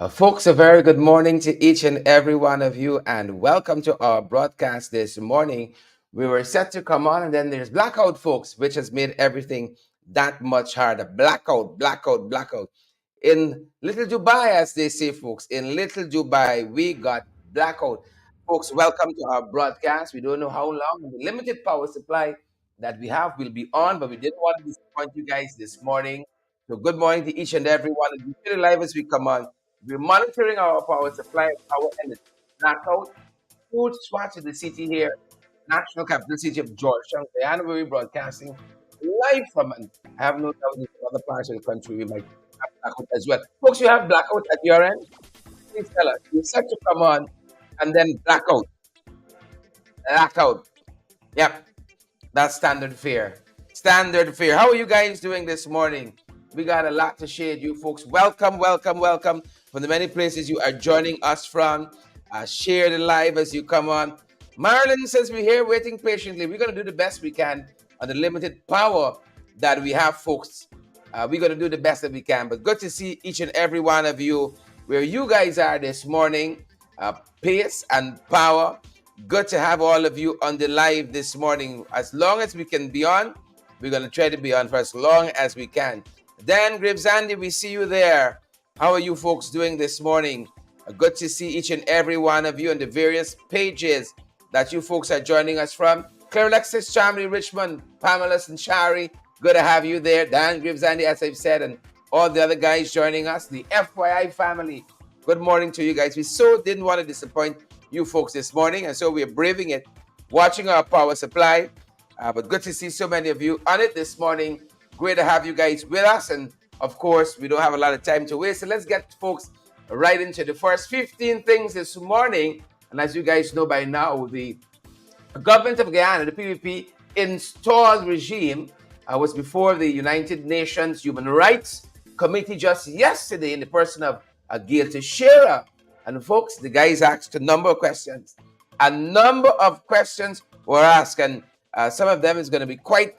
Folks, a very good morning to each and every one of you, and welcome to our broadcast this morning. We were set to come on, and then there's blackout, folks, which has made everything that much harder. Blackout, blackout, blackout. In Little Dubai, as they say, folks, in Little Dubai, we got blackout. Folks, welcome to our broadcast. We don't know how long. The limited power supply that we have will be on, but we didn't want to disappoint you guys this morning. So, good morning to each and every one of you. Feel live as we come on. We're monitoring our power supply, power energy. Blackout, huge swatch of the city here, national capital city of Georgetown, Guyana, where we're broadcasting live from. And I have no doubt in other parts of the country we might have blackout as well. Folks, you have blackout at your end? Please tell us. You're set to come on and then blackout. Blackout. Yep, that's standard fare. Standard fare. How are you guys doing this morning? We got a lot to share with you folks. Welcome, welcome, welcome from the many places you are joining us from. Share the live as you come on. Marilyn says we're here waiting patiently. We're going to do the best we can on the limited power that we have, folks. We're going to do the best that we can. But good to see each and every one of you where you guys are this morning. Pace and power. Good to have all of you on the live this morning. As long as we can be on, we're going to try to be on for as long as we can. Dan Grivesandi, we see you there. How are you folks doing this morning? Good to see each and every one of you on the various pages that you folks are joining us from. Claire Alexis, Chamley, Richmond, Pamela and Shari, good to have you there. Dan Grivesandi, as I've said, and all the other guys joining us. The FYI family, good morning to you guys. We so didn't want to disappoint you folks this morning, and so we're braving it, watching our power supply. But good to see so many of you on it this morning. Great to have you guys with us. And of course, we don't have a lot of time to waste. So let's get folks right into the first 15 things this morning. And as you guys know by now, the government of Guyana, the PPP, installed regime was before the United Nations Human Rights Committee just yesterday in the person of Gail Teixeira. And folks, the guys asked a number of questions. A number of questions were asked, and some of them is going to be quite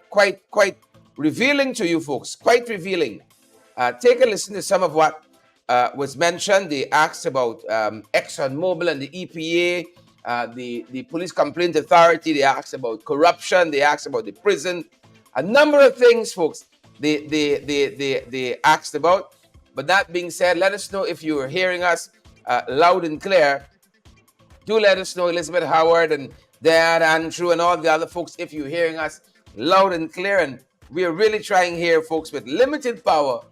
revealing to you folks, quite revealing. Take a listen to some of what was mentioned. They asked about ExxonMobil and the EPA, the Police Complaint Authority. They asked about corruption. They asked about the prison. A number of things, folks, they asked about. But that being said, let us know if you are hearing us loud and clear. Do let us know, Elizabeth Howard and Dad, Andrew, and all the other folks, if you're hearing us loud and clear. And we are really trying here, folks, with limited power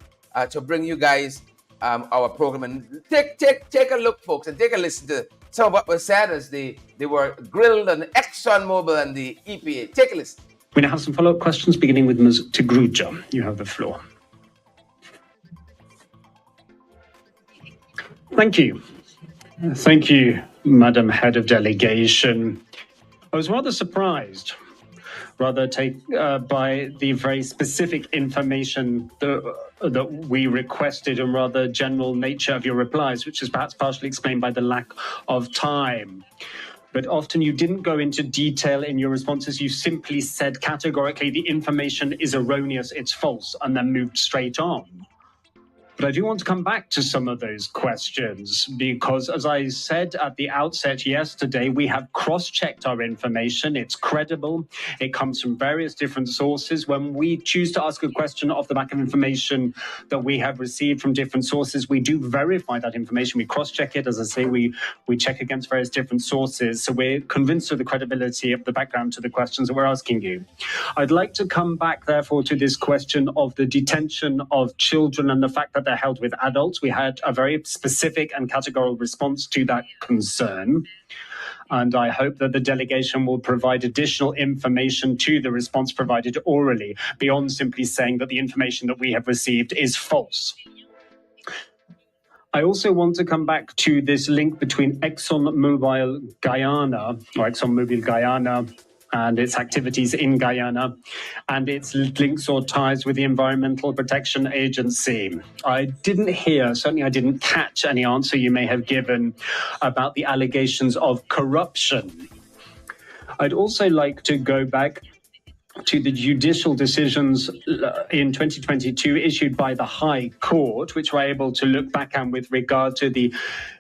to bring you guys our program. And take a look, folks, and take a listen to some of what was said as they were grilled on ExxonMobil and the EPA. Take a listen. We now have some follow-up questions, beginning with Ms. Tigruja. You have the floor. Thank you. Thank you, Madam Head of Delegation. I was rather surprised by the very specific information that we requested and rather general nature of your replies, which is perhaps partially explained by the lack of time. But often you didn't go into detail in your responses. You simply said categorically the information is erroneous, it's false, and then moved straight on. But I do want to come back to some of those questions because, as I said at the outset yesterday, we have cross-checked our information. It's credible. It comes from various different sources. When we choose to ask a question off the back of information that we have received from different sources, we do verify that information. We cross-check it. As I say, we check against various different sources. So we're convinced of the credibility of the background to the questions that we're asking you. I'd like to come back, therefore, to this question of the detention of children and the fact that they're held with adults. We had a very specific and categorical response to that concern. And I hope that the delegation will provide additional information to the response provided orally, beyond simply saying that the information that we have received is false. I also want to come back to this link between ExxonMobil Guyana and its activities in Guyana and its links or ties with the Environmental Protection Agency. I didn't hear, certainly I didn't catch any answer you may have given about the allegations of corruption. I'd also like to go back to the judicial decisions in 2022 issued by the High Court, which we're able to look back on with regard to the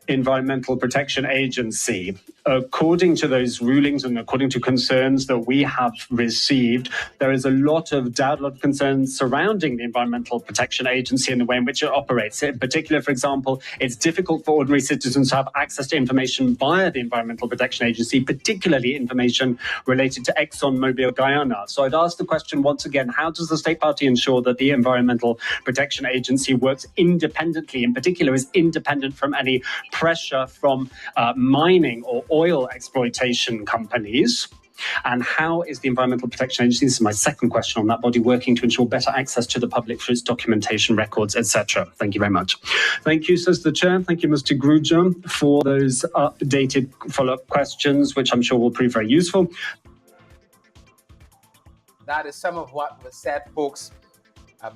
Environmental Protection Agency. According to those rulings and according to concerns that we have received, there is a lot of doubt, a lot of concerns surrounding the Environmental Protection Agency and the way in which it operates. In particular, for example, it's difficult for ordinary citizens to have access to information via the Environmental Protection Agency, particularly information related to ExxonMobil Guyana. So I'd ask the question once again, how does the State Party ensure that the Environmental Protection Agency works independently, in particular is independent from any pressure from mining or oil exploitation companies? And how is the Environmental Protection Agency, this is my second question on that body, working to ensure better access to the public for its documentation, records, etc.? Thank you very much. Thank you, says the Chair. Thank you, Mr. Gruja, for those updated follow-up questions, which I'm sure will prove very useful. That is some of what was said, folks,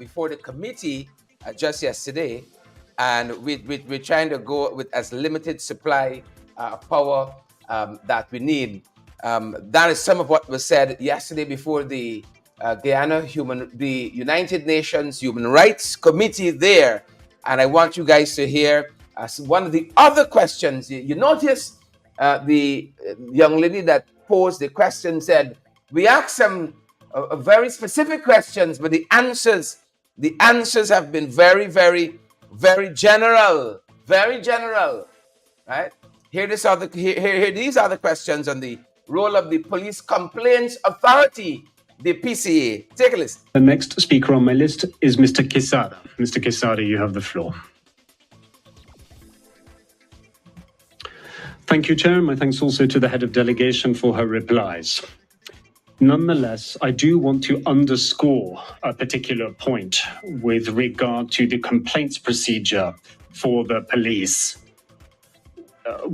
before the committee just yesterday. And we're trying to go with as limited supply power that we need. That is some of what was said yesterday before the the United Nations Human Rights Committee there. And I want you guys to hear one of the other questions. You notice the young lady that posed the question said, we asked some very specific questions, but the answers have been very, very, very general, right? Here these are the questions on the role of the Police Complaints Authority, the PCA. Take a listen. The next speaker on my list is Mr. Quesada. Mr. Quesada, you have the floor. Thank you, Chair. My thanks also to the head of delegation for her replies. Nonetheless, I do want to underscore a particular point with regard to the complaints procedure for the police.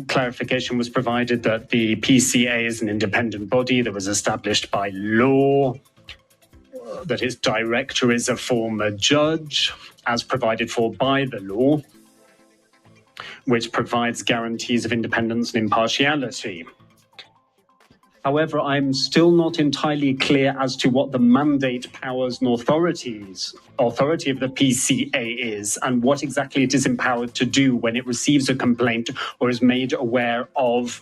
Clarification was provided that the PCA is an independent body that was established by law, that its director is a former judge, as provided for by the law, which provides guarantees of independence and impartiality. However, I'm still not entirely clear as to what the mandate, powers, and authority of the PCA is, and what exactly it is empowered to do when it receives a complaint or is made aware of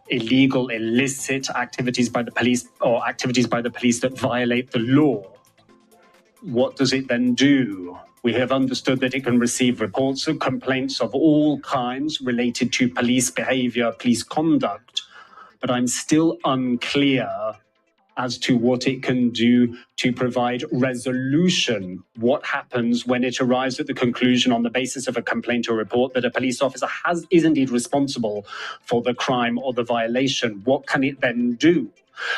illegal, illicit activities by the police or activities by the police that violate the law. What does it then do? We have understood that it can receive reports of complaints of all kinds related to police behavior, police conduct, but I'm still unclear as to what it can do to provide resolution. What happens when it arrives at the conclusion on the basis of a complaint or report that a police officer is indeed responsible for the crime or the violation? What can it then do?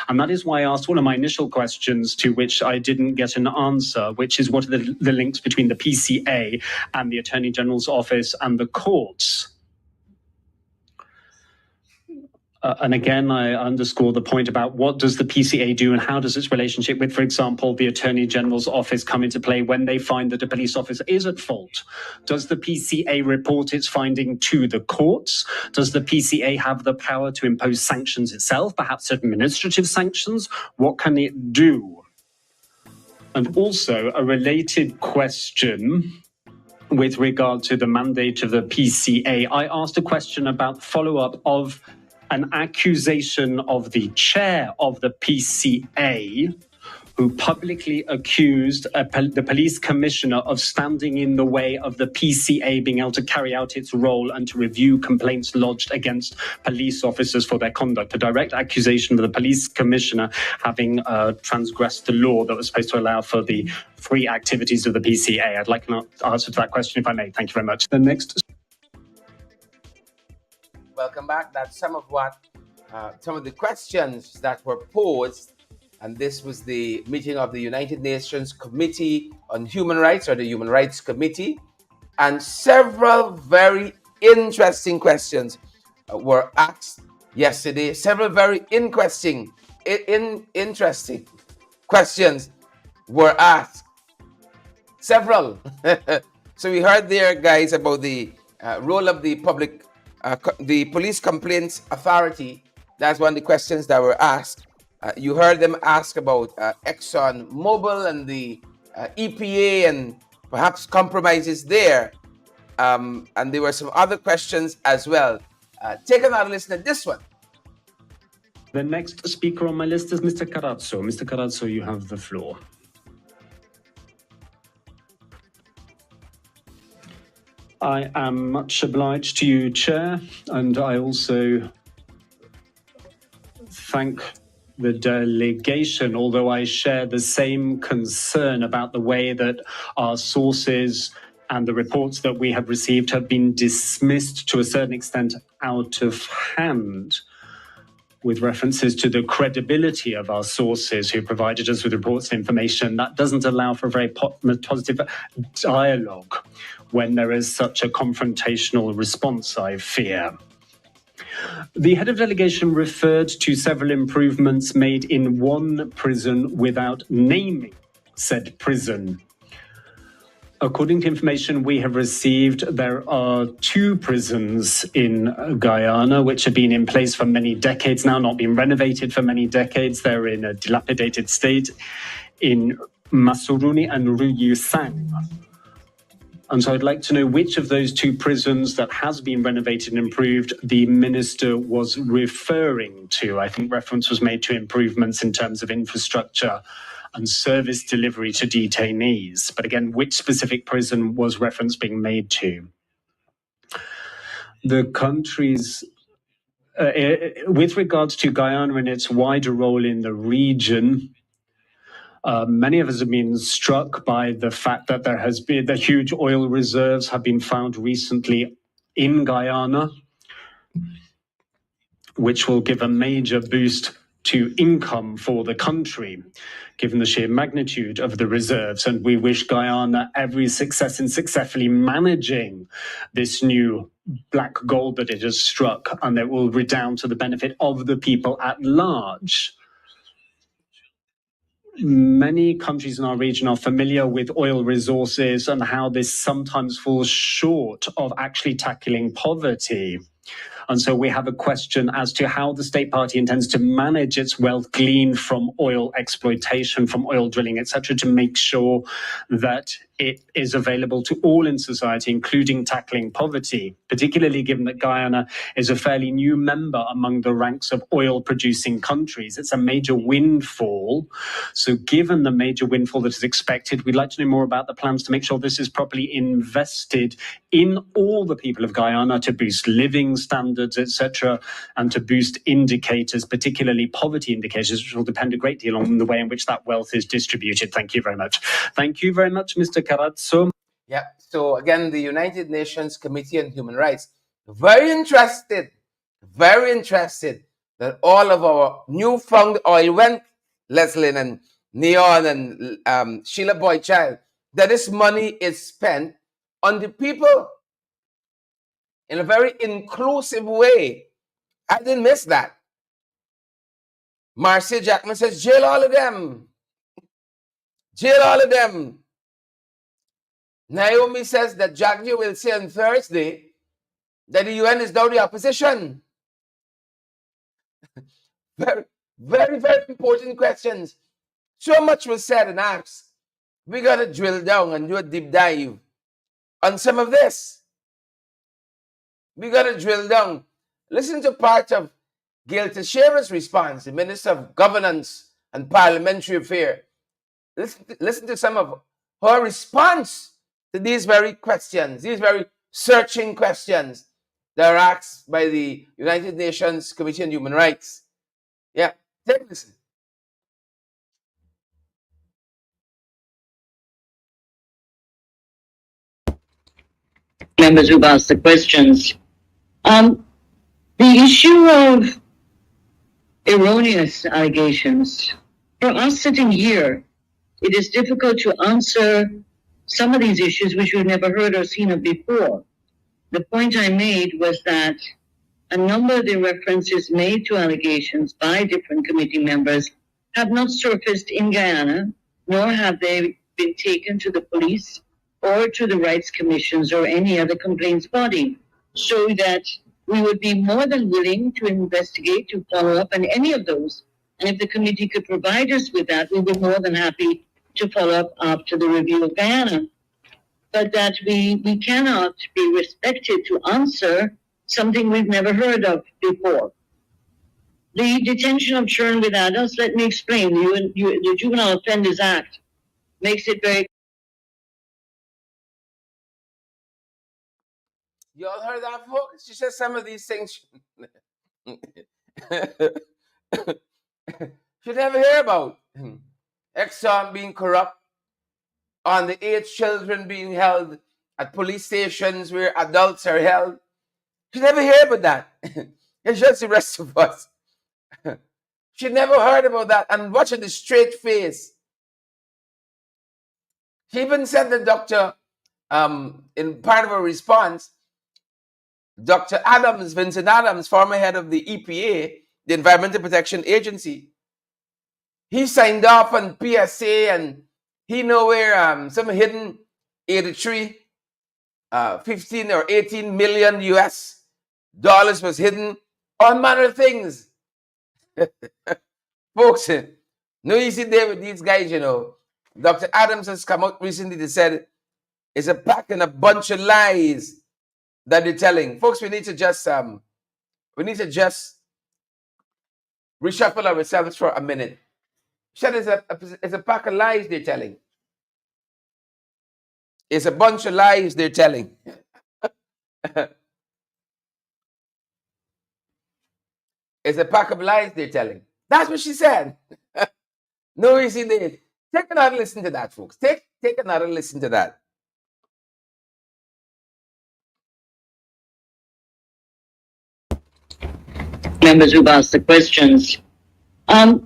And that is why I asked one of my initial questions to which I didn't get an answer, which is what are the links between the PCA and the Attorney General's office and the courts? And again, I underscore the point about what does the PCA do and how does its relationship with, for example, the Attorney General's office come into play when they find that a police officer is at fault? Does the PCA report its finding to the courts? Does the PCA have the power to impose sanctions itself, perhaps administrative sanctions? What can it do? And also a related question with regard to the mandate of the PCA. I asked a question about follow-up of an accusation of the chair of the PCA, who publicly accused the police commissioner of standing in the way of the PCA being able to carry out its role and to review complaints lodged against police officers for their conduct. A direct accusation of the police commissioner having transgressed the law that was supposed to allow for the free activities of the PCA. I'd like an answer to that question, if I may. Thank you very much. The next. Welcome back. That's some of the questions that were posed, and this was the meeting of the United Nations Committee on Human Rights, or the Human Rights Committee, and several very interesting questions were asked yesterday. Several very interesting questions were asked. Several. So we heard there, guys, about the role of the the Police Complaints Authority. That's one of the questions that were asked. You heard them ask about Exxon Mobil and the EPA and perhaps compromises there. And there were some other questions as well. Take another listen at this one. The next speaker on my list is Mr. Carazzo. Mr. Carazzo, you have the floor. I am much obliged to you, Chair, and I also thank the delegation, although I share the same concern about the way that our sources and the reports that we have received have been dismissed to a certain extent out of hand, with references to the credibility of our sources who provided us with reports and information. That doesn't allow for a very positive dialogue when there is such a confrontational response, I fear. The head of delegation referred to several improvements made in one prison without naming said prison. According to information we have received, there are 2 prisons in Guyana which have been in place for many decades now, not been renovated for many decades. They're in a dilapidated state in Masuruni and Ruyusang. And so I'd like to know which of those 2 prisons that has been renovated and improved the minister was referring to. I think reference was made to improvements in terms of infrastructure and service delivery to detainees. But again, which specific prison was reference being made to? The country's, with regards to Guyana and its wider role in the region, many of us have been struck by the fact that there has been the huge oil reserves have been found recently in Guyana, which will give a major boost to income for the country, given the sheer magnitude of the reserves. And we wish Guyana every success in successfully managing this new black gold that it has struck, and that will redound to the benefit of the people at large. Many countries in our region are familiar with oil resources and how this sometimes falls short of actually tackling poverty. And so we have a question as to how the state party intends to manage its wealth gleaned from oil exploitation, from oil drilling, etc., to make sure that it is available to all in society, including tackling poverty, particularly given that Guyana is a fairly new member among the ranks of oil-producing countries. It's a major windfall. So given the major windfall that is expected, we'd like to know more about the plans to make sure this is properly invested in all the people of Guyana to boost living standards, etc., and to boost indicators, particularly poverty indicators, which will depend a great deal on the way in which that wealth is distributed. Thank you very much. Thank you very much, Mr. Carazzo. Yeah. So again, the United Nations Committee on Human Rights, very interested that all of our newfound oil went, Leslin and Neon and Sheila Boychild, that this money is spent on the people in a very inclusive way. I didn't miss that. Marcia Jackman says, jail all of them. Jail all of them. Naomi says that Jaggi will say on Thursday that the UN is now the opposition. Very, very, very important questions. So much was said and asked. We got to drill down and do a deep dive on some of this. We got to drill down. Listen to part of Gail Teixeira's response, the Minister of Governance and Parliamentary Affairs. Listen to some of her response to these very questions, these very searching questions that are asked by the United Nations Committee on Human Rights. Yeah, take a listen. Members who've asked the questions. The issue of erroneous allegations, for us sitting here, it is difficult to answer some of these issues which we've never heard or seen of before. The point I made was that a number of the references made to allegations by different committee members have not surfaced in Guyana, nor have they been taken to the police or to the rights commissions or any other complaints body, so that we would be more than willing to investigate, to follow up on any of those And if the committee could provide us with that, we'd be more than happy to follow up after the review of Guyana. But that we cannot be respected to answer something we've never heard of before. The detention of children with adults, let me explain. The Juvenile Offenders Act makes it very. You all heard that, folks? She said some of these things should never hear about. Exxon being corrupt, underage children being held at police stations where adults are held. She never hear about that. It's just the rest of us. She never heard about that. And watching the straight face. She even said the doctor, in part of her response, Dr. Adams, Vincent Adams, former head of the EPA, the Environmental Protection Agency, he signed off on PSA, and he know where some hidden 83, 15 or 18 million US dollars was hidden. All manner of things. Folks, no easy day with these guys, you know. Dr. Adams has come out recently to said it's a pack and a bunch of lies that they're telling. Folks, we need to just reshuffle ourselves for a minute. Said it's a pack of lies they're telling. It's a bunch of lies they're telling. It's a pack of lies they're telling. That's what she said. No easy day. Take another listen to that, folks. Take another listen to that. Members who've asked the questions. The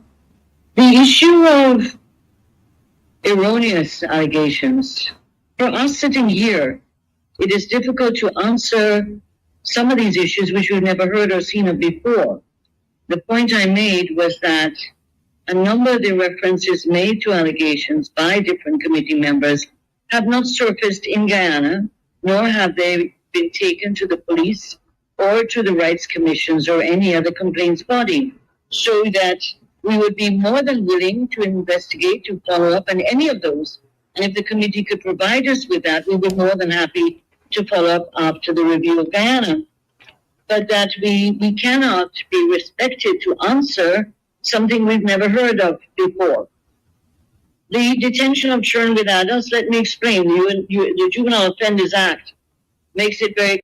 issue of erroneous allegations. For us sitting here, it is difficult to answer some of these issues which we've never heard or seen of before. The point I made was that a number of the references made to allegations by different committee members have not surfaced in Guyana, nor have they been taken to the police or to the rights commissions or any other complaints body, so that we would be more than willing to investigate, to follow up on any of those. And if the committee could provide us with that, we would be more than happy to follow up after the review of Guyana. But that we cannot be respected to answer something we've never heard of before. The detention of children with adults, let me explain. The Juvenile Offenders Act makes it very.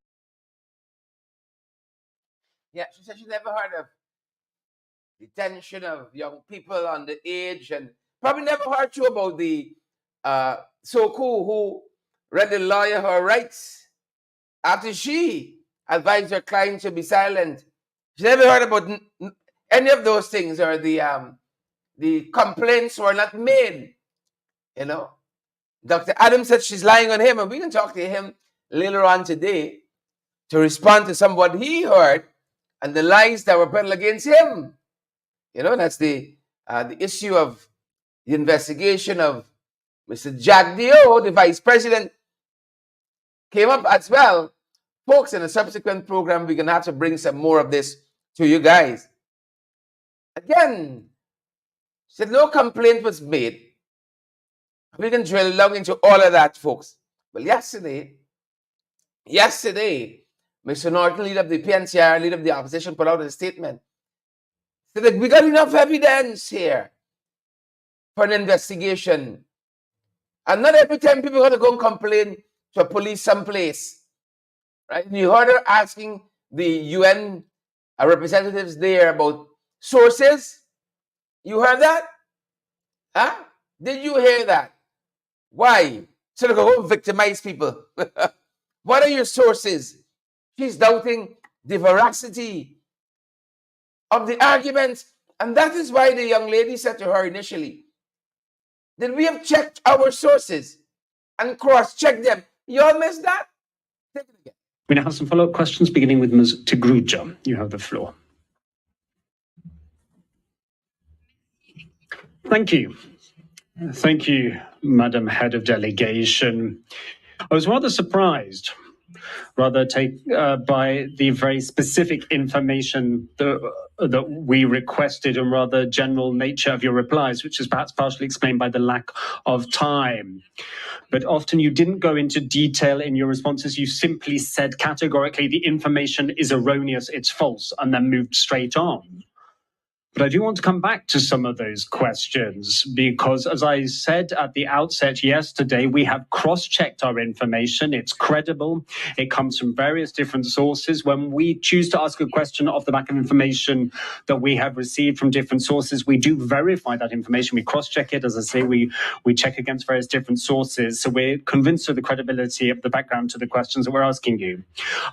Yeah, she said she never heard of detention of young people underage, and probably never heard too about the so-called who read the lawyer her rights after she advised her client to be silent. She never heard about any of those things, or the complaints were not made. You know, Dr. Adams said she's lying on him, and we can talk to him later on today to respond to some of what he heard and the lies that were peddled against him. You know, that's the issue of the investigation of Mr. Jack Dio, the vice president, came up as well. Folks, in a subsequent program, we're going to have to bring some more of this to you guys. Again, said no complaint was made. We can drill down into all of that, folks. Well, yesterday, Mr. Norton, leader of the PNCR, leader of the opposition, put out a statement. Said that we got enough evidence here for an investigation. And not every time people are going to go and complain to a police someplace. Right? And you heard her asking the UN representatives there about sources. You heard that? Huh? Did you hear that? Why? So they go victimize people. What are your sources? She's doubting the veracity of the arguments. And that is why the young lady said to her initially, that we have checked our sources and cross-checked them. You all missed that? Take it again. We now have some follow-up questions, beginning with Ms. Tigruja. You have the floor. Thank you. Thank you, Madam Head of Delegation. I was rather surprised, rather take by the very specific information that we requested and rather general nature of your replies, which is perhaps partially explained by the lack of time. But often you didn't go into detail in your responses. You simply said categorically the information is erroneous, it's false, and then moved straight on. But I do want to come back to some of those questions because, as I said at the outset yesterday, we have cross-checked our information. It's credible. It comes from various different sources. When we choose to ask a question off the back of information that we have received from different sources, we do verify that information. We cross-check it. As I say, we check against various different sources. So we're convinced of the credibility of the background to the questions that we're asking you.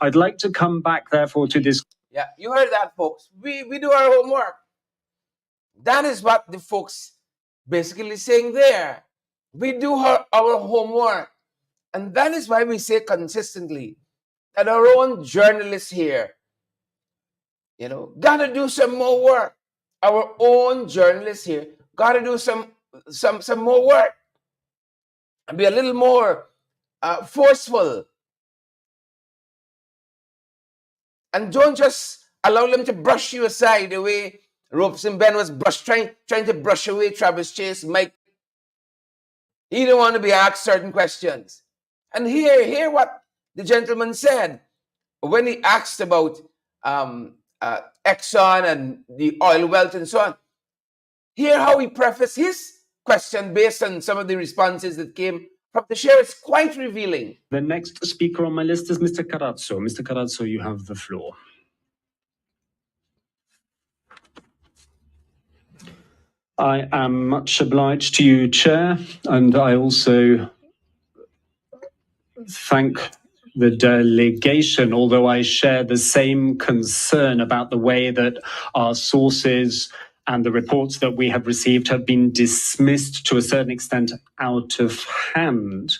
I'd like to come back, therefore, to this. Yeah, you heard that, folks. We do our homework. That is what the folks basically saying there. We do our homework. And that is why we say consistently that our own journalists here, got to do some more work. Our own journalists here got to do some more work and be a little more forceful. And don't just allow them to brush you aside the way Ropes and Ben was trying to brush away Travis Chase, Mike. He didn't want to be asked certain questions. And hear what the gentleman said when he asked about Exxon and the oil wealth and so on. Hear how he prefaced his question based on some of the responses that came from the share. It's quite revealing. The next speaker on my list is Mr. Carazzo. Mr. Carazzo, you have the floor. I am much obliged to you, Chair, and I also thank the delegation, although I share the same concern about the way that our sources and the reports that we have received have been dismissed to a certain extent out of hand,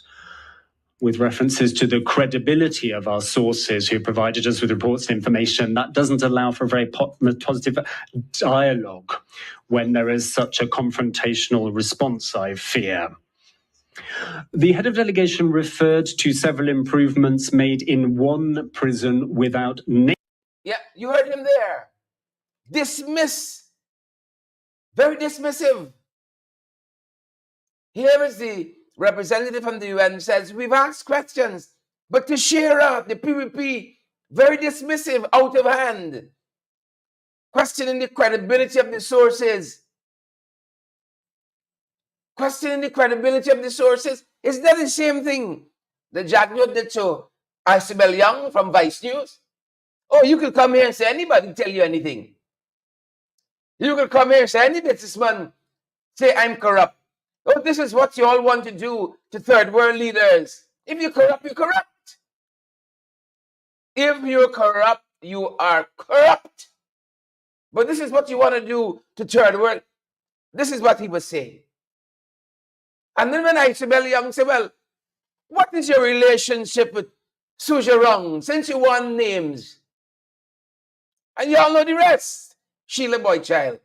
with references to the credibility of our sources who provided us with reports and information. That doesn't allow for a very positive dialogue when there is such a confrontational response, I fear. The head of delegation referred to several improvements made in one prison without name. Yeah, you heard him there. Dismiss. Very dismissive. Here is the representative from the UN says, we've asked questions, but to share out the PVP, very dismissive, out of hand, questioning the credibility of the sources. Questioning the credibility of the sources. Is that the same thing that Jack Newt did to Isabel Young from Vice News? Oh, you could come here and say anybody tell you anything. You could come here and say any businessman say I'm corrupt. Oh, this is what you all want to do to third world leaders. If you're corrupt, you're corrupt. If you're corrupt, you are corrupt. But this is what you want to do to third world. This is what he was saying. And then when Isabel Young said, well, what is your relationship with Sujarong since you won names? And you all know the rest. Sheila Boychild.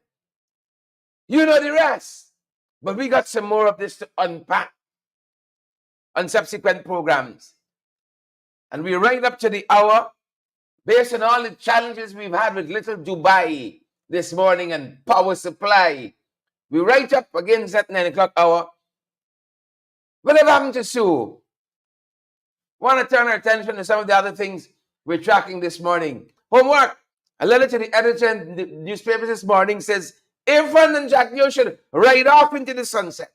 You know the rest. But we got some more of this to unpack on subsequent programs. And we're right up to the hour, based on all the challenges we've had with Little Dubai this morning and power supply. We're right up against that 9 o'clock hour. Whatever happened to Sue? Want to turn our attention to some of the other things we're tracking this morning. Homework. A letter to the editor in the newspapers this morning says, Irfan and Jack Neo should ride off into the sunset.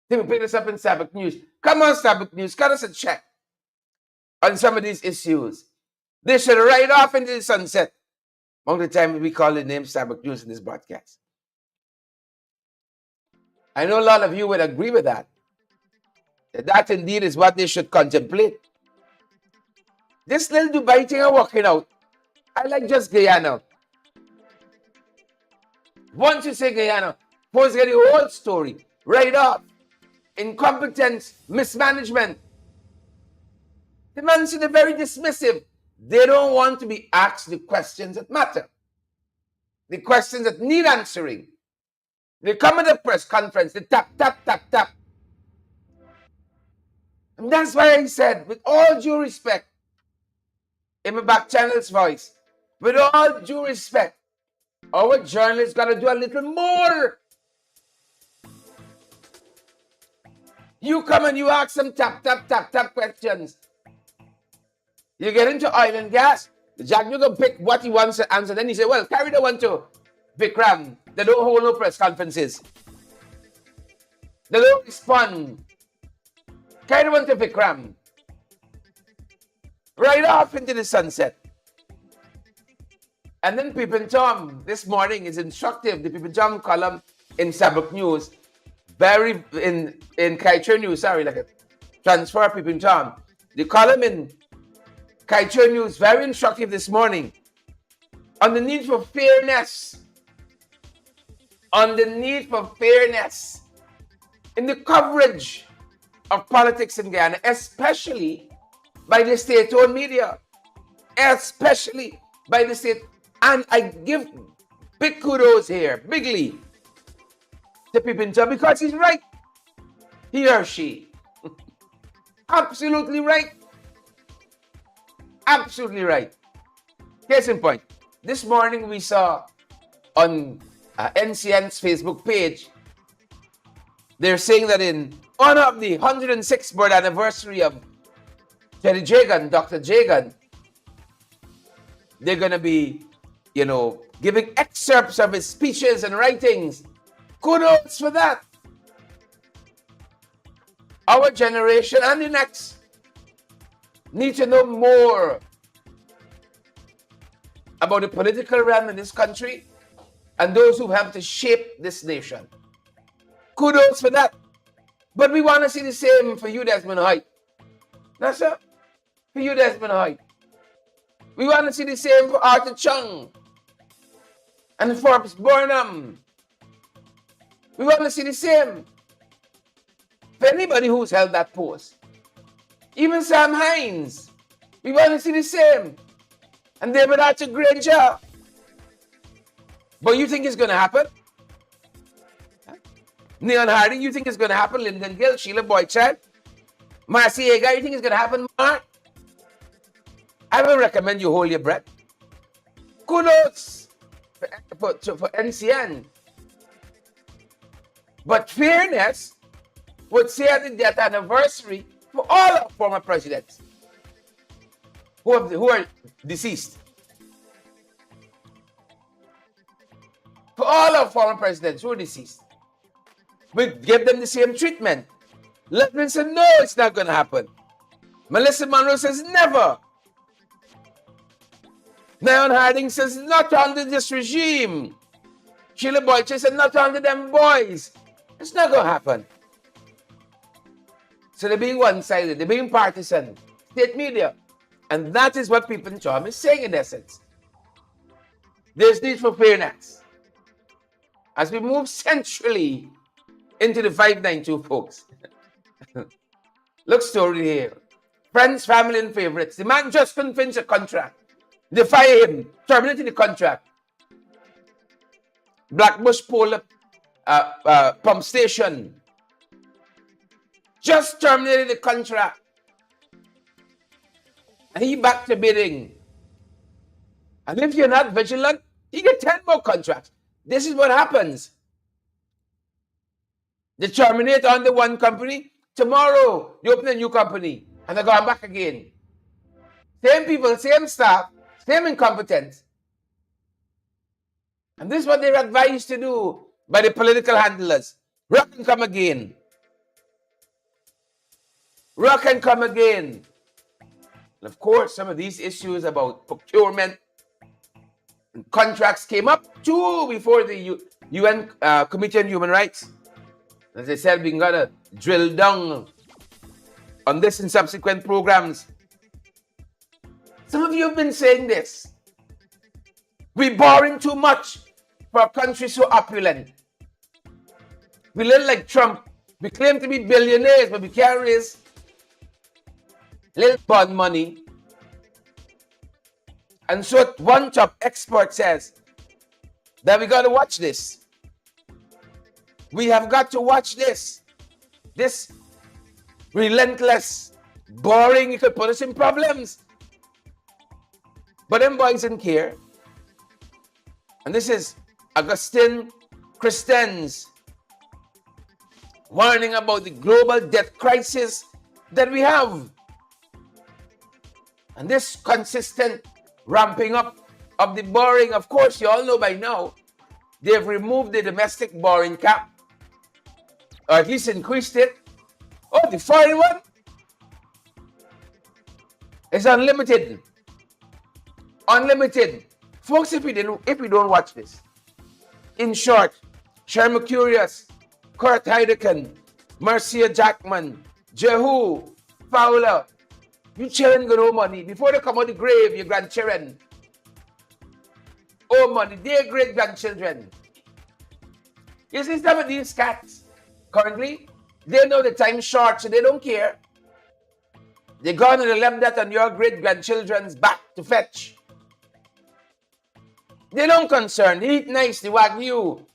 They will pick this up in Sabbath News. Come on, Sabbath News, cut us a check on some of these issues. They should ride off into the sunset. Among the time we call the name Sabbath News in this broadcast. I know a lot of you would agree with that. That indeed is what they should contemplate. This little Dubai thing are working out. I like just Guyana. Once you say Guyana, folks get the whole story right off. Incompetence, mismanagement. The man said they're very dismissive. They don't want to be asked the questions that matter. The questions that need answering. They come at a press conference, they tap, tap, tap, tap. And that's why I said, with all due respect, in my back channel's voice, with all due respect, our journalists got to do a little more. You come and you ask some tap questions. You get into oil and gas. Jack, you can pick what he wants to answer. Then he say, well, carry the one to Vikram. They don't hold no press conferences. They don't respond. Carry the one to Vikram. Right off into the sunset. And then Pippin Tom this morning is instructive. The Pippin Tom column in Sabuk News, very in Kaichur News, sorry, like a transfer Pippin Tom. The column in Kaichur News, very instructive this morning on the need for fairness. On the need for fairness in the coverage of politics in Guyana, especially by the state-owned media. Especially by the state. And I give big kudos here, bigly, to Pippin Tom because he's right. He or she. Absolutely right. Absolutely right. Case in point, this morning we saw on NCN's Facebook page, they're saying that in honor of the 106th birth anniversary of Teddy Jagan, Dr. Jagan, they're going to be, giving excerpts of his speeches and writings. Kudos for that. Our generation and the next need to know more about the political realm in this country and those who helped to shape this nation. Kudos for that. But we want to see the same for you, Desmond Hoyt. That's it. For you, Desmond Hoyt. We want to see the same for Arthur Chung and Forbes Burnham. We want to see the same for anybody who's held that post. Even Sam Hines. We want to see the same. And David Archer Granger. But you think it's going to happen? Neon Harding, you think it's going to happen? Lyndon Gill, Sheila Boychad, Marcy Agar, you think it's going to happen, Mark? I will recommend you hold your breath. Kudos for NCN. But fairness would say at the death anniversary for all our former presidents who are deceased. For all our former presidents who are deceased. We give them the same treatment. Letman said, no, it's not going to happen. Melissa Monroe says, never. Neon Harding says, not under this regime. Sheila Boyce said, not under them boys. It's not going to happen. So they're being one-sided. They're being partisan. State media. And that is what Pippin Tom is saying in essence. There's need for fairness. As we move centrally into the 592, folks. Look, story here. Friends, family, and favorites. The man just couldn't finish a contract. They fire him, terminated the contract. Blackbush Pole pump station just terminated the contract. And he back to bidding. And if you're not vigilant, you get 10 more contracts. This is what happens. They terminate on the one company. Tomorrow, they open a new company. And they're going back again. Same people, same staff, same incompetence. And this is what they're advised to do by the political handlers. Rock and come again. Rock and come again. And of course, some of these issues about procurement and contracts came up too before the UN Committee on Human Rights. As I said, we're going to drill down on this in subsequent programs. Some of you have been saying this. We're borrowing too much for a country so opulent. We live like Trump. We claim to be billionaires, but we can't raise little bond money. And so one top expert says that we got to watch this. We have got to watch this. This relentless, boring. It could put us in problems. But them boys didn't care. And this is Augustine Christians warning about the global debt crisis that we have. And this consistent ramping up of the borrowing, of course, you all know by now, they've removed the domestic borrowing cap, or at least increased it. Oh, the foreign one is unlimited. Unlimited. Folks, if we don't watch this, in short, Sherma Curious, Kurt Heidecken, Marcia Jackman, Jehu, Fowler, you children got no money. Before they come out of the grave, your grandchildren owe money, their great-grandchildren. You see some of these cats, currently, they know the time short, so they don't care. They're going to left that on your great-grandchildren's back to fetch. They don't concern. They eat nice, the wagyu.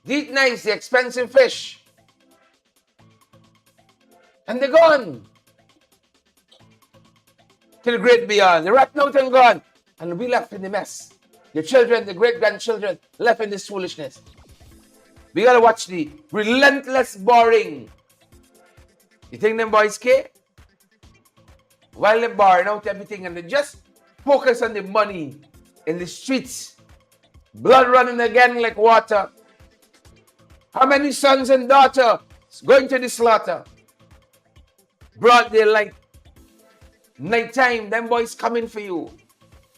They eat nice, the expensive fish. And they're gone. To the great beyond. They're wrapped out and gone. And we left in the mess. Your children, the great-grandchildren, left in this foolishness. We gotta watch the relentless borrowing. You think them boys care? While they're borrowing out everything and they just focus on the money in the streets. Blood running again like water. How many sons and daughters going to the slaughter? Broad daylight. Nighttime, them boys coming for you.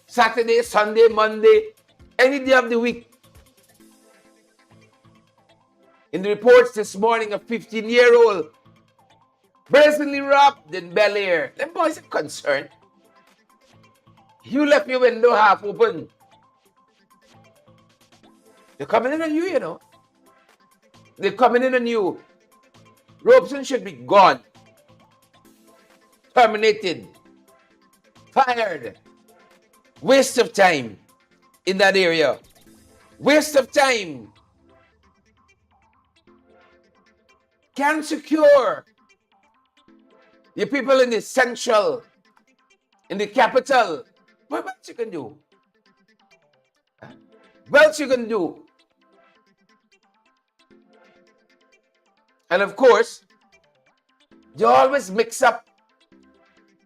Saturday, Sunday, Monday, any day of the week. In the reports this morning, a 15-year-old brazenly robbed in Bel Air. Them boys are concerned. You left your window half open. They're coming in on you, you know. They're coming in on you. Robeson should be gone. Terminated. Fired. Waste of time in that area. Waste of time. Can't secure the people in the central, in the capital. What else you can do? What else you can do? And of course, they always mix up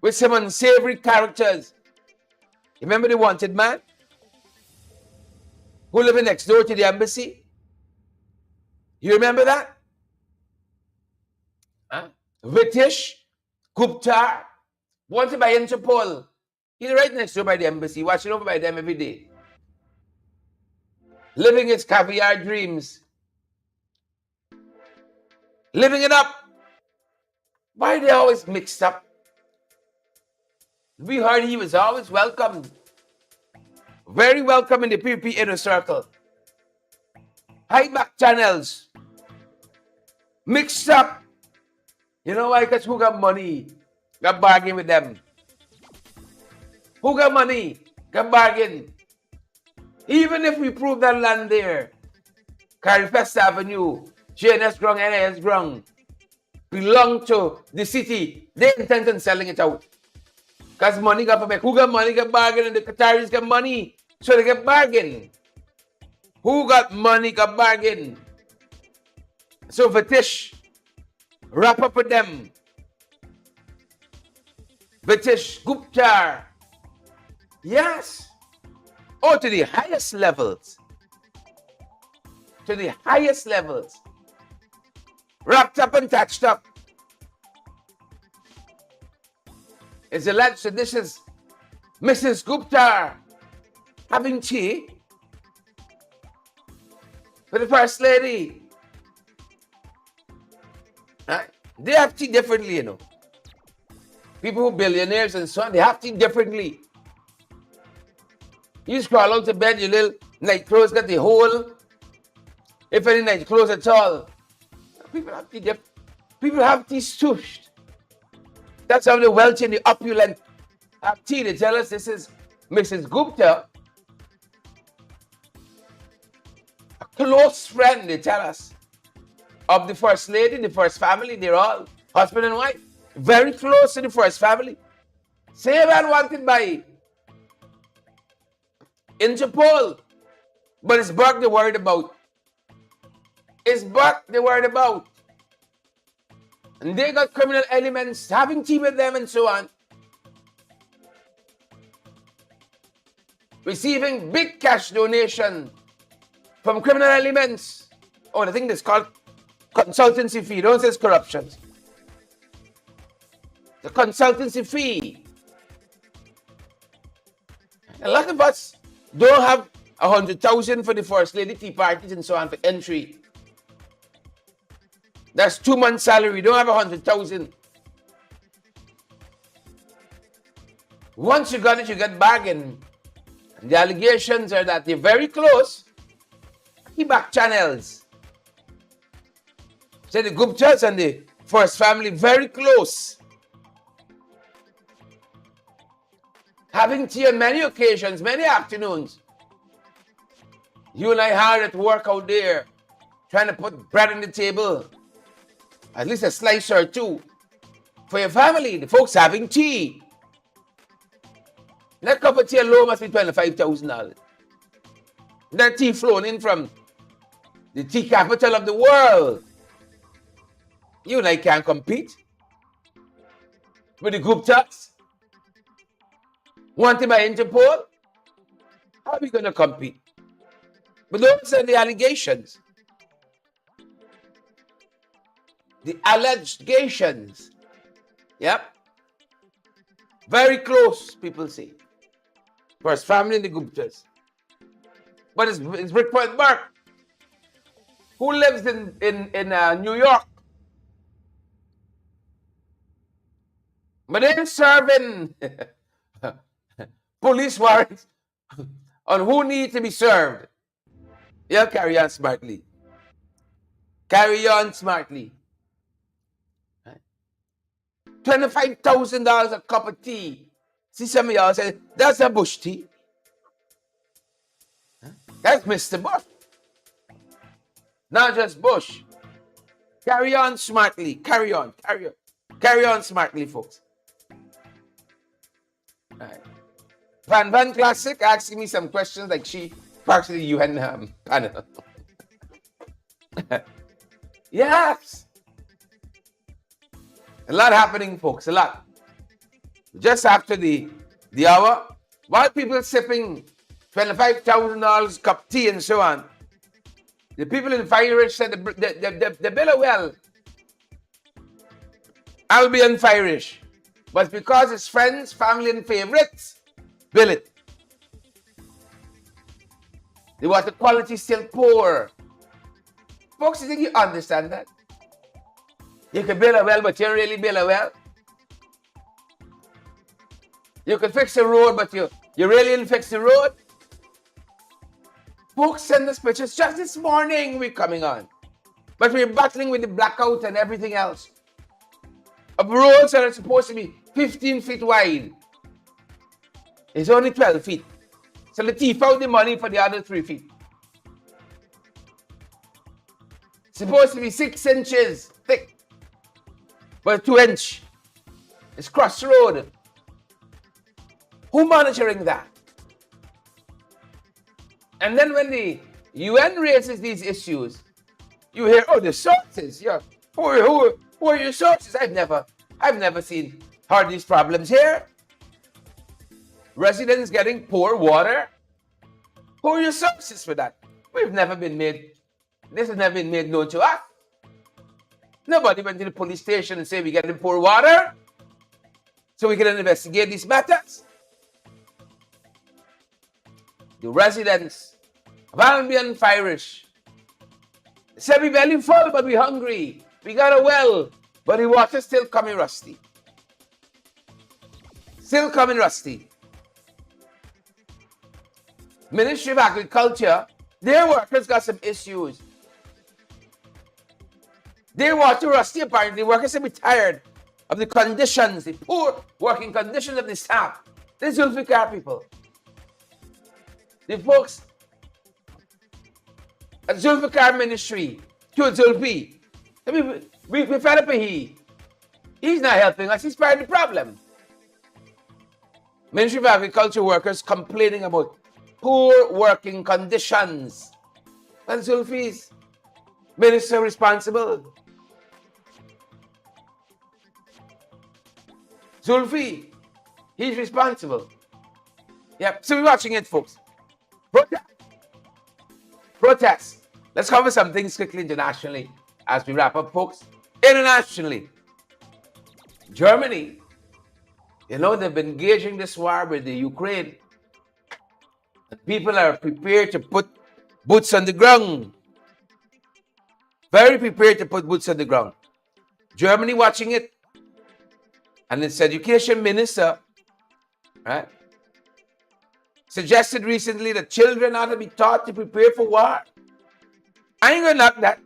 with some unsavory characters. Remember the wanted man who lived next door to the embassy? You remember that? Vitish Gupta, wanted by Interpol. He's right next door by the embassy, watching over by them every day. Living his caviar dreams. Living it up. Why are they always mixed up? We heard he was always welcomed. Very welcome in the PPP inner circle. High back channels. Mixed up. You know why? Because who got money? Got bargain with them. Who got money? Got bargain. Even if we prove that land there, Carifest Avenue, JNS Grung, NIS Grung, belong to the city, they intend on selling it out. Because money got back. Who got money? Got bargain, and the Qataris got money. So they get bargain. Who got money? Got bargain. So Vitish, wrap up with them. Vitish Gupta. Yes. Oh, to the highest levels. To the highest levels. Wrapped up and touched up. It's alleged that this is Mrs. Gupta having tea with the First Lady. They have tea differently, you know. People who billionaires and so on, they have tea differently. You scroll out to bed, your little night clothes got the hole. If any night clothes at all. People have tea different. People have tea stooshed. That's how the wealthy and the opulent have tea. They tell us this is Mrs. Gupta. A close friend, they tell us, of the First Lady, the First Family. They're all husband and wife, very close to the first family, saved and wanted by Interpol. But it's Burke they're worried about. It's Burke they're worried about. And they got criminal elements having tea with them and so on. Receiving big cash donation from criminal elements. Oh, the thing that's called consultancy fee. Don't say it's corruption. The consultancy fee. A lot of us don't have 100,000 for the first lady tea parties and so on for entry. That's 2 months' salary. Don't have 100,000. Once you got it, you get bargain. And the allegations are that they're very close. Key back channels. So the Guptas and the first family very close. Having tea on many occasions, many afternoons. You and I hard at work out there, trying to put bread on the table. At least a slice or two. For your family, the folks having tea. That cup of tea alone must be $25,000. That tea flown in from the tea capital of the world. You and I can't compete with the Guptas. Wanted by Interpol? How are we going to compete? But those are the allegations. The allegations. Yep. Very close, people say. First family in the Guptas. But it's Brickpoint Burke, who lives in New York. But they're serving police warrants on who needs to be served. Yeah, carry on smartly. Carry on smartly. $25,000 a cup of tea. See, some of y'all say, that's a Bush tea. That's Mr. Bush. Not just Bush. Carry on smartly. Carry on. Carry on. Carry on smartly, folks. All right. Van Classic asking me some questions like she parks in the UN panel. Yes. A lot happening, folks. A lot. Just after the hour, while people sipping $25,000 cup tea and so on, the people in Fire said the bill are well. I'll be on Firish. But because it's friends, family, and favorites, bill it. The water quality is still poor. Folks, you think you understand that? You can bill a well, but you don't really bill a well. You can fix the road, but you really didn't fix the road. Folks send us pictures. Just this morning we're coming on. But we're battling with the blackout and everything else. Of roads that are supposed to be 15 feet wide. It's only 12 feet. So the thief out the money for the other 3 feet. Supposed to be 6 inches thick. But 2 inch. It's crossroad. Who monitoring that? And then when the UN raises these issues, you hear, oh, the sources. Yeah. Who are your sources? I've never seen heard these problems here. Residents getting poor water. Who are your sources for that? This has never been made known to us. Nobody went to the police station and said we're getting poor water, so we can investigate these matters. The residents of Albion Firish said we belly full, but we hungry. We got a well, but the water's still coming rusty. Still coming rusty. Ministry of Agriculture, their workers got some issues. Their water rusty apparently. Workers are tired of the conditions, the poor working conditions of the staff. These Zulfikar people. The folks at Zulfikar Ministry, to Zulfi. We fed up he. He's not helping us. He's part of the problem. Ministry of Agriculture workers complaining about poor working conditions. And Zulfi's minister responsible. Zulfi, he's responsible. Yep, so we're watching it, folks. Protest. Let's cover some things quickly internationally as we wrap up, folks. Internationally, Germany, you know, they've been engaging this war with the Ukraine. People are prepared to put boots on the ground. Very prepared to put boots on the ground. Germany watching it. And its education minister, right, suggested recently that children ought to be taught to prepare for war. I ain't gonna knock that.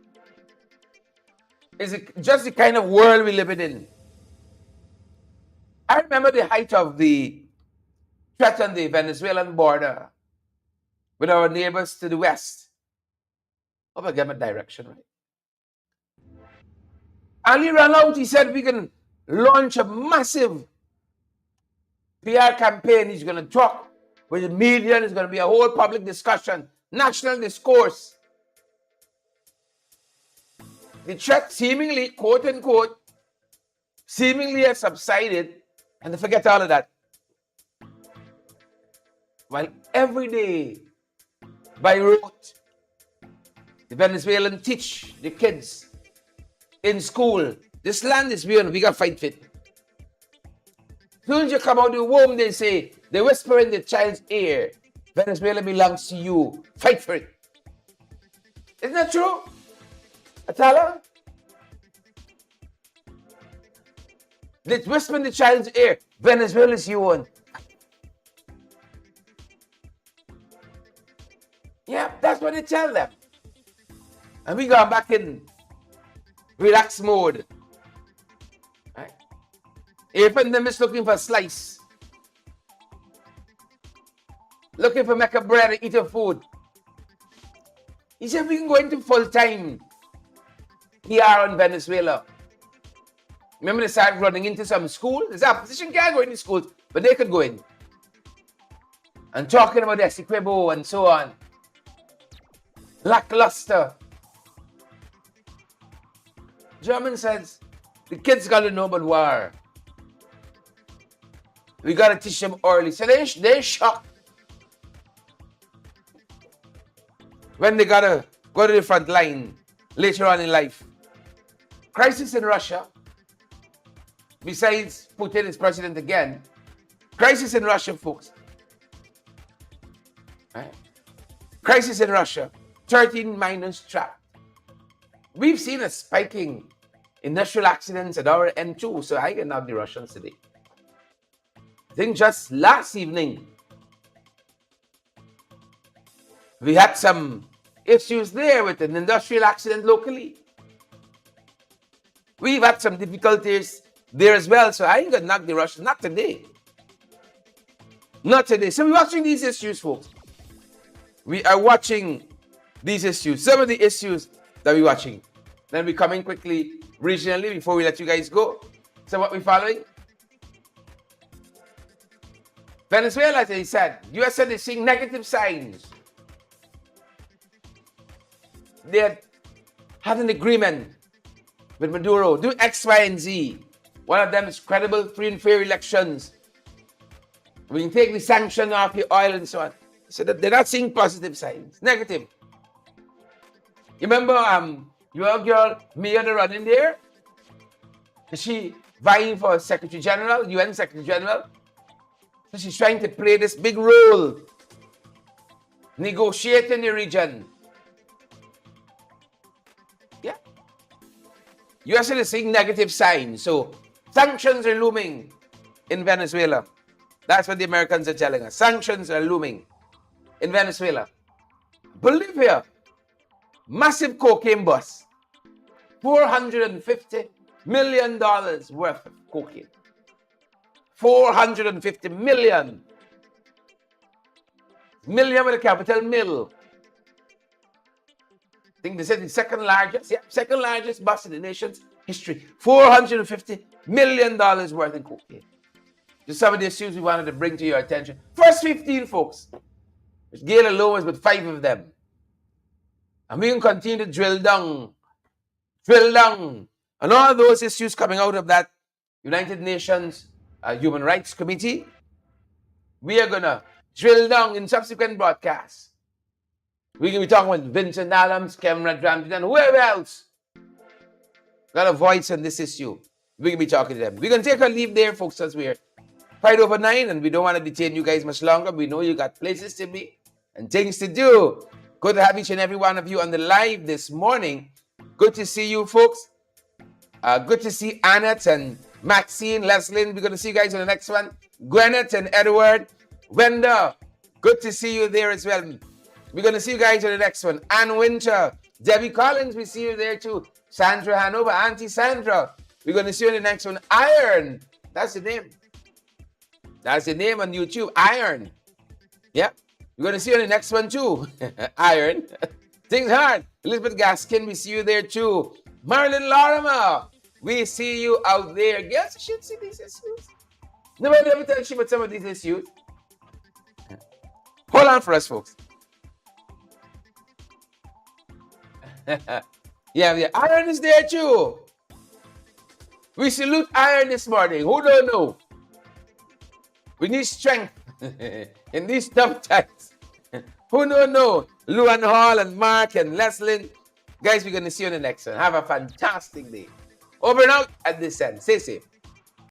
It's just the kind of world we live in. I remember the height of the threat on the Venezuelan border with our neighbors to the west. Hope I get my direction right. Ali ran out, he said we can launch a massive PR campaign. He's going to talk with the media, and it's going to be a whole public discussion, national discourse. The threat seemingly, quote unquote, seemingly has subsided, and they forget all of that. While every day, by rote, the Venezuelans teach the kids in school, this land is beyond, we got to fight for it. As soon as you come out of the womb, they say, they whisper in the child's ear, Venezuela belongs to you, fight for it. Isn't that true? Atala? They whisper in the child's ear, Venezuela is yours. Yeah, that's what they tell them. And we go back in relax mode. Right? Even them is looking for a slice. Looking for make a bread and eat a food. He said we can go into full-time PR in Venezuela. Remember they started running into some school? The opposition can't go into schools, but they could go in. And talking about Essequibo and so on. Lackluster. German says, the kids got to know about war. We got to teach them early. So they're shocked when they got to go to the front line later on in life. Crisis in Russia. Besides Putin is president again. Crisis in Russia, folks. Right? Crisis in Russia. 13 miners trapped. We've seen a spiking industrial accidents at our end too, so I can have the Russians today. I think just last evening, we had some issues there with an industrial accident locally. We've had some difficulties there as well, so I ain't gonna knock the Russians, not today. Not today. So we're watching these issues, folks. We are watching these issues, some of the issues that we're watching. Then we come in quickly regionally before we let you guys go. So what we're following? Venezuela, as I said, US said they're seeing negative signs. They had an agreement with Maduro, do X, Y, and Z. One of them is credible, free and fair elections. We can take the sanction off the oil and so on. So that they're not seeing positive signs, negative. You remember your girl, Mia, the running there? Is she vying for Secretary General, UN Secretary General? So she's trying to play this big role, negotiating the region. Yeah. US is seeing negative signs. So sanctions are looming in Venezuela. That's what the Americans are telling us. Sanctions are looming in Venezuela. Bolivia, massive cocaine bust. $450 million worth of cocaine. 450 million. Million with a capital mill. I think they said the second largest bust in the nation's history. $450 million worth in cocaine. Just some of the issues we wanted to bring to your attention. First 15, folks. Gail alone was with 5 of them. And we can continue to drill down. And all those issues coming out of that United Nations Human Rights Committee, we are going to drill down in subsequent broadcasts. We're going to be talking with Vincent Adams, Cameron Ramsey, and whoever else got a voice on this issue. We're going to be talking to them. We're going to take our leave there, folks, as we're 9:05, and we don't want to detain you guys much longer. We know you got places to be and things to do. Good to have each and every one of you on the live this morning. Good to see you, folks. Good to see Annette and Maxine, Leslie. We're going to see you guys on the next one. Gwyneth and Edward. Wenda, good to see you there as well. We're going to see you guys on the next one. Ann Winter. Debbie Collins, we see you there too. Sandra Hanover, Auntie Sandra. We're going to see you in the next one. Iron. That's the name. That's the name on YouTube. Iron. Yeah. We're going to see you in the next one too. Iron. Things hard. Elizabeth Gaskin, we see you there too. Marilyn Lorimer, we see you out there. Yes, you should see these issues. Nobody ever tells you about some of these issues. Hold on for us, folks. Yeah. Iron is there too. We salute Iron this morning. Who don't know? We need strength in these tough times. Who don't know? Luan Hall and Mark and Leslin. Guys, we're going to see you in the next one. Have a fantastic day. Over and out at this end. Stay safe.